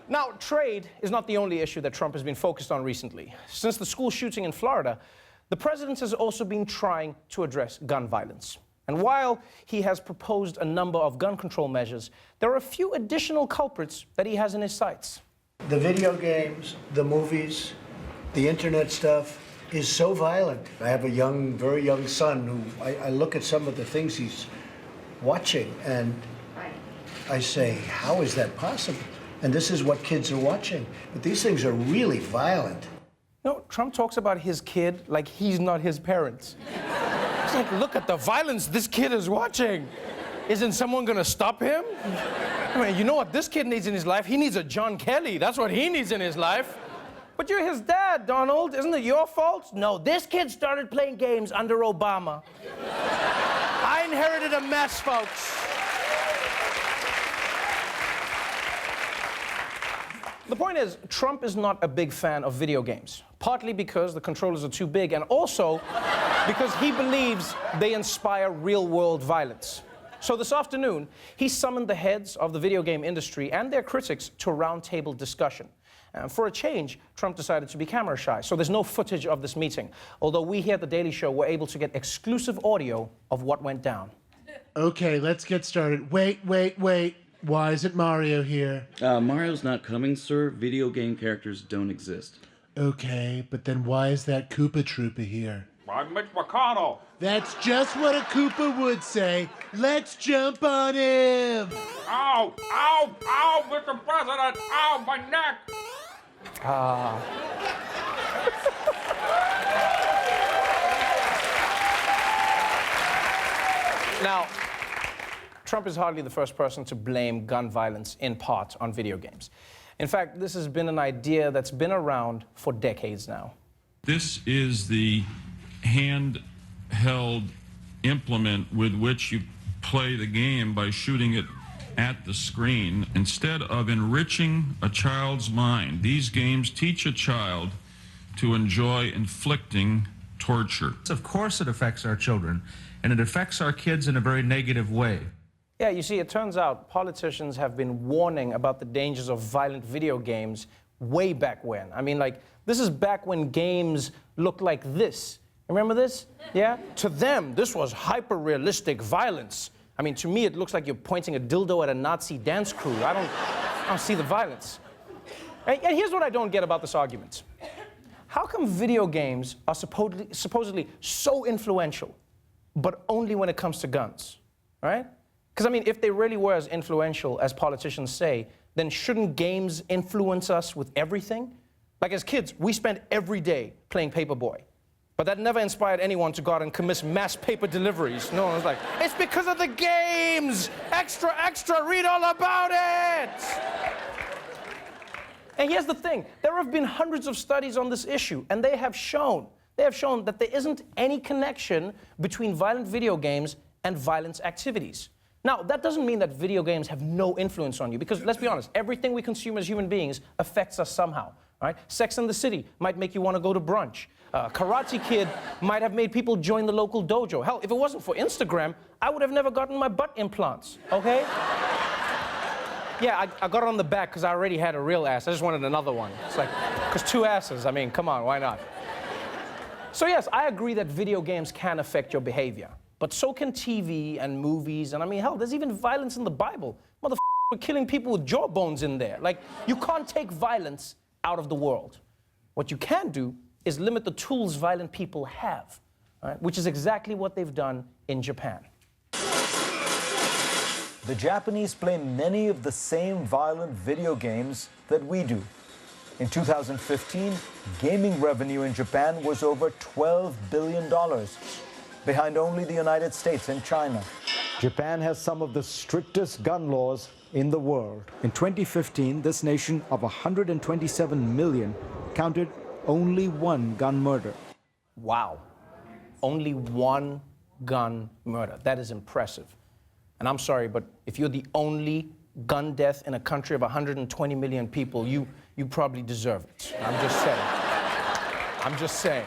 Now, trade is not the only issue that Trump has been focused on recently. Since the school shooting in Florida, the president has also been trying to address gun violence. And while he has proposed a number of gun control measures, there are a few additional culprits that he has in his sights. The video games, the movies, the internet stuff is so violent. I have a very young son who I look at some of the things he's watching and I say, how is that possible? And this is what kids are watching. But these things are really violent. No, Trump talks about his kid like he's not his parents. It's like, look at the violence this kid is watching. Isn't someone gonna stop him? I mean, you know what this kid needs in his life? He needs a John Kelly. That's what he needs in his life. But you're his dad, Donald. Isn't it your fault? No, this kid started playing games under Obama. I inherited a mess, folks. The point is, Trump is not a big fan of video games, partly because the controllers are too big, and also because he believes they inspire real-world violence. So this afternoon, he summoned the heads of the video game industry and their critics to a roundtable discussion. And for a change, Trump decided to be camera shy, so there's no footage of this meeting, although we here at The Daily Show were able to get exclusive audio of what went down. Okay, let's get started. Wait. Why isn't Mario here? Mario's not coming, sir. Video game characters don't exist. Okay, but then why is that Koopa Troopa here? I'm Mitch McConnell. That's just what a Koopa would say. Let's jump on him! Ow! Ow! Ow! Mr. President! Ow! My neck! Now, Trump is hardly the first person to blame gun violence in part on video games. In fact, this has been an idea that's been around for decades now. This is the handheld implement with which you play the game by shooting it at the screen. Instead of enriching a child's mind, these games teach a child to enjoy inflicting torture. Of course it affects our children, and it affects our kids in a very negative way. Yeah, you see, it turns out politicians have been warning about the dangers of violent video games way back when. I mean, like, this is back when games looked like this. Remember this? Yeah? To them, this was hyper-realistic violence. I mean, to me, it looks like you're pointing a dildo at a Nazi dance crew. I don't see the violence. And here's what I don't get about this argument. How come video games are supposedly so influential, but only when it comes to guns, right? Because, I mean, if they really were as influential as politicians say, then shouldn't games influence us with everything? Like, as kids, we spent every day playing Paperboy. But that never inspired anyone to go out and commit mass paper deliveries. No one was like, it's because of the games! Extra, extra, read all about it! And here's the thing. There have been hundreds of studies on this issue, and they have shown that there isn't any connection between violent video games and violence activities. Now, that doesn't mean that video games have no influence on you, because let's be honest, everything we consume as human beings affects us somehow, right? Sex and the City might make you want to go to brunch. Karate Kid might have made people join the local dojo. Hell, if it wasn't for Instagram, I would have never gotten my butt implants, okay? Yeah, I got it on the back because I already had a real ass. I just wanted another one. It's like, because two asses, I mean, come on, why not? So yes, I agree that video games can affect your behavior. But so can TV and movies, and I mean, hell, there's even violence in the Bible. Motherfuckers were killing people with jawbones in there. Like, you can't take violence out of the world. What you can do is limit the tools violent people have, right? Which is exactly what they've done in Japan. The Japanese play many of the same violent video games that we do. In 2015, gaming revenue in Japan was over $12 billion. Behind only the United States and China. Japan has some of the strictest gun laws in the world. In 2015, this nation of 127 million counted only one gun murder. Wow. Only one gun murder. That is impressive. And I'm sorry, but if you're the only gun death in a country of 120 million people, you probably deserve it. I'm just saying. I'm just saying.